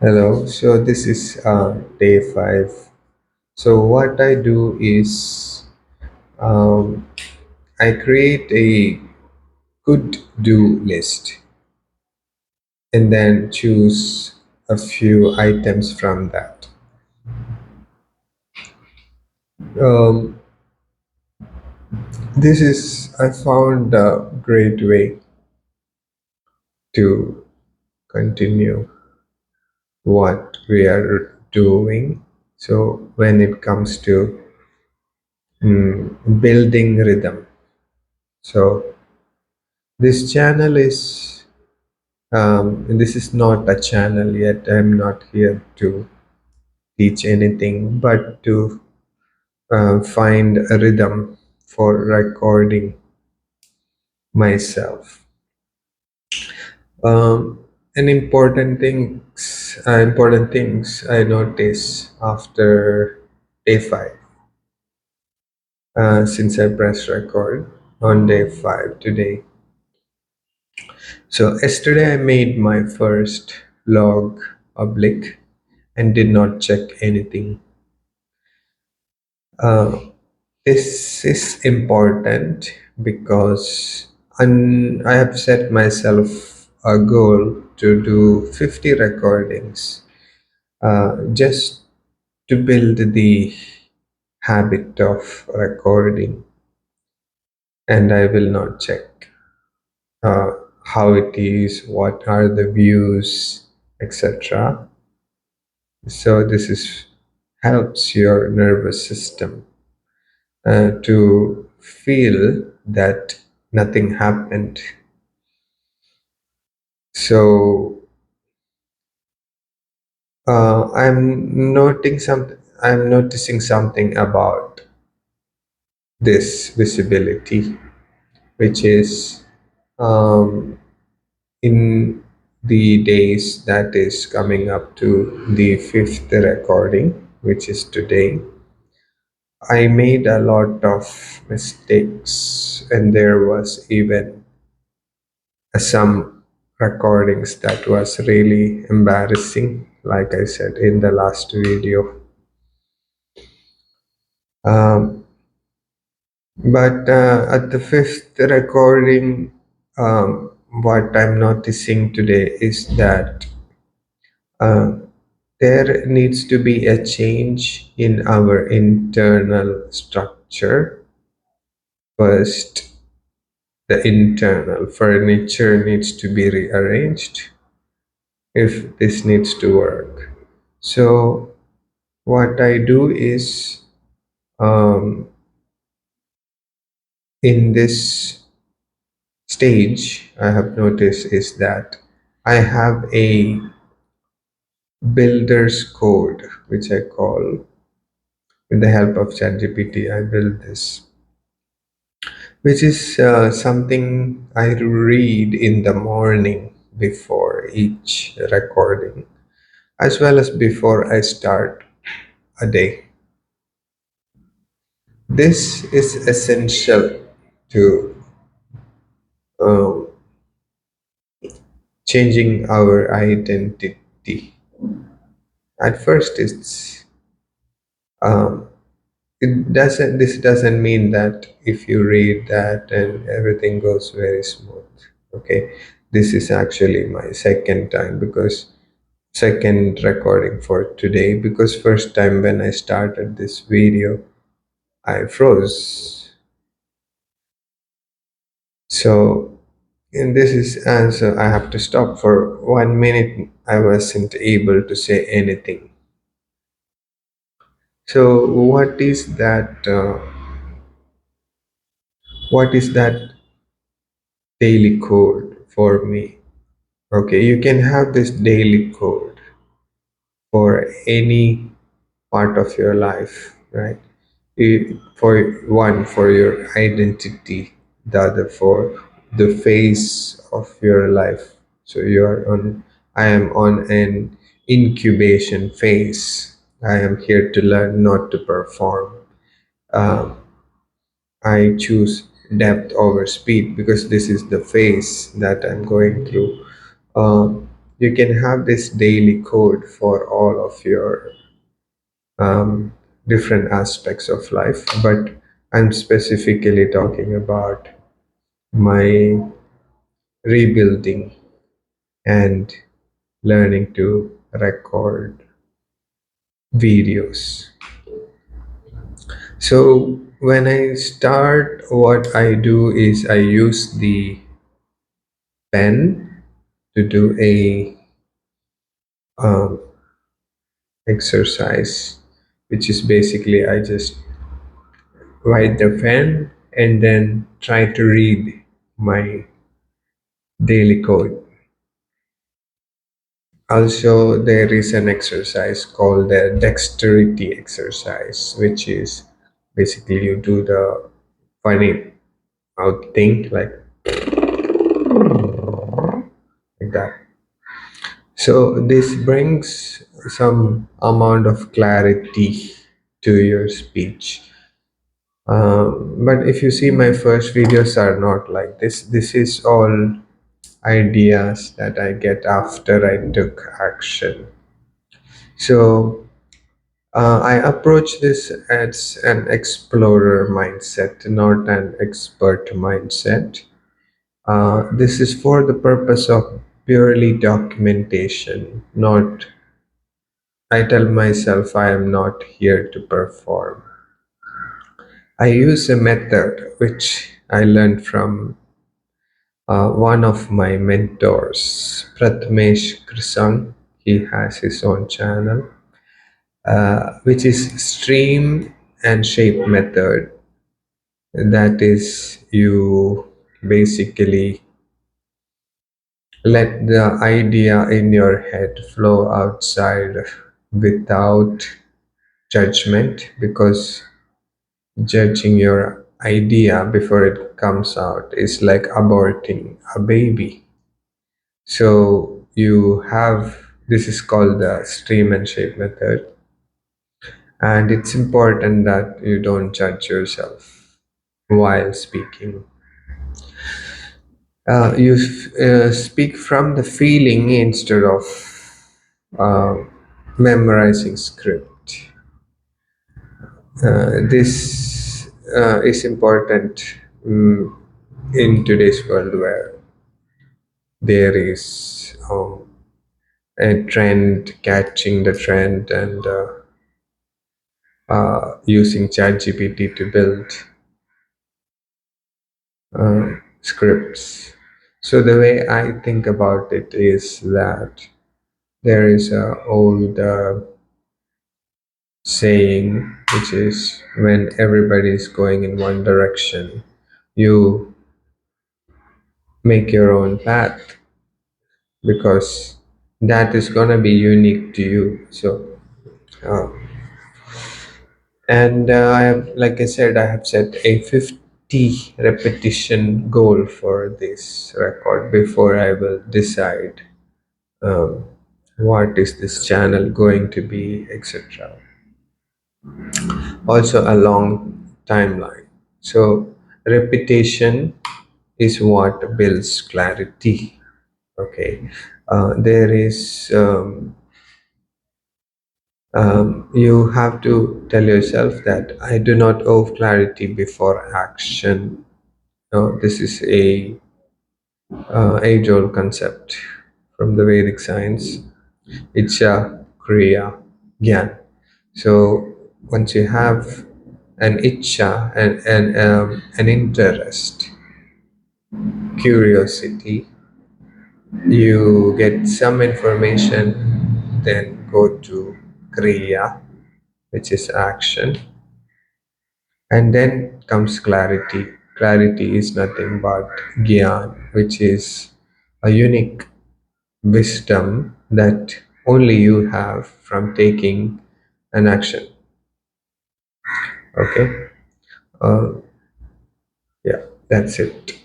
Hello. So this is day five. So what I do is um, I create a good do list and then choose a few items from that. Um, this is I found a great way to continue what we are doing. So when it comes to building rhythm, so this channel is this is not a channel yet. I'm not here to teach anything, but to find a rhythm for recording myself. Um, and important things I notice after day five. Since I pressed record on day five today. So yesterday I made my first log public and did not check anything. Uh, this is important because I have set myself a goal to do 50 recordings just to build the habit of recording, and I will not check uh, how it is, what are the views, etc. So this is helps your nervous system to feel that nothing happened. So I'm noticing something about this visibility, which is um, in the days that is coming up to the fifth recording, which is today. I made a lot of mistakes, and there was even some recordings that was really embarrassing, like I said in the last video. um, but at the fifth recording, what I'm noticing today is that uh, there needs to be a change in our internal structure. First, the internal furniture needs to be rearranged if this needs to work. So what I do is, um, in this stage, I have noticed is that I have a builder's code, which I call, with the help of ChatGPT. I build this, which is something I read in the morning before each recording, as well as before I start a day. This is essential to um, changing our identity. At first, um, this doesn't mean that if you read that and everything goes very smooth. Okay, this is actually my second time, because second recording for today, because first time when I started this video I froze. So and this is answer I have to stop for 1 minute. I wasn't able to say anything. So what is that daily code for me? Okay, you can have this daily code for any part of your life, right? For one, for your identity, the other for the phase of your life. So I am on an incubation phase. I am here to learn, not to perform. Um, I choose depth over speed because this is the phase that I'm going through. you can have this daily code for all of your um, different aspects of life, but I'm specifically talking about my rebuilding and learning to record videos. So when I start, what I do is I use the pen to do a um, exercise, which is basically I just write the pen and then try to read my daily code. Also, there is an exercise called the dexterity exercise, which is basically you do the funny out thing like that. So this brings some amount of clarity to your speech. But if you see, my first videos are not like this. This is all ideas that I get after I took action. So I approach this as an explorer mindset, not an expert mindset. This is for the purpose of purely documentation, not. I tell myself I am not here to perform. I use a method which I learned from one of my mentors, Prathamesh Krisang. He has his own channel, which is stream and shape method. That is, you basically let the idea in your head flow outside without judgment, because judging your idea before it comes out is like aborting a baby. So you have, this is called the stream and shape method, and it's important that you don't judge yourself while speaking. You speak from the feeling instead of uh, memorizing script. This is important in today's world where there is a trend, catching the trend, and using ChatGPT to build scripts. So the way I think about it is that there is a old saying, which is when everybody is going in one direction, you make your own path, because that is gonna be unique to you. So, uh, and I have, like I said, I have set a 50 repetition goal for this record before I will decide um, what is this channel going to be, etc. Also, a long timeline. So, repetition is what builds clarity. Okay, there is you have to tell yourself that I do not owe clarity before action. No, this is a age-old concept from the Vedic science. Icha, Kriya, Gyan. So once you have an icha and an interest, curiosity, you get some information, then go to Kriya, which is action, and then comes clarity. Clarity is nothing but Gyan, which is a unique wisdom that only you have from taking an action. Okay, uh, yeah, that's it.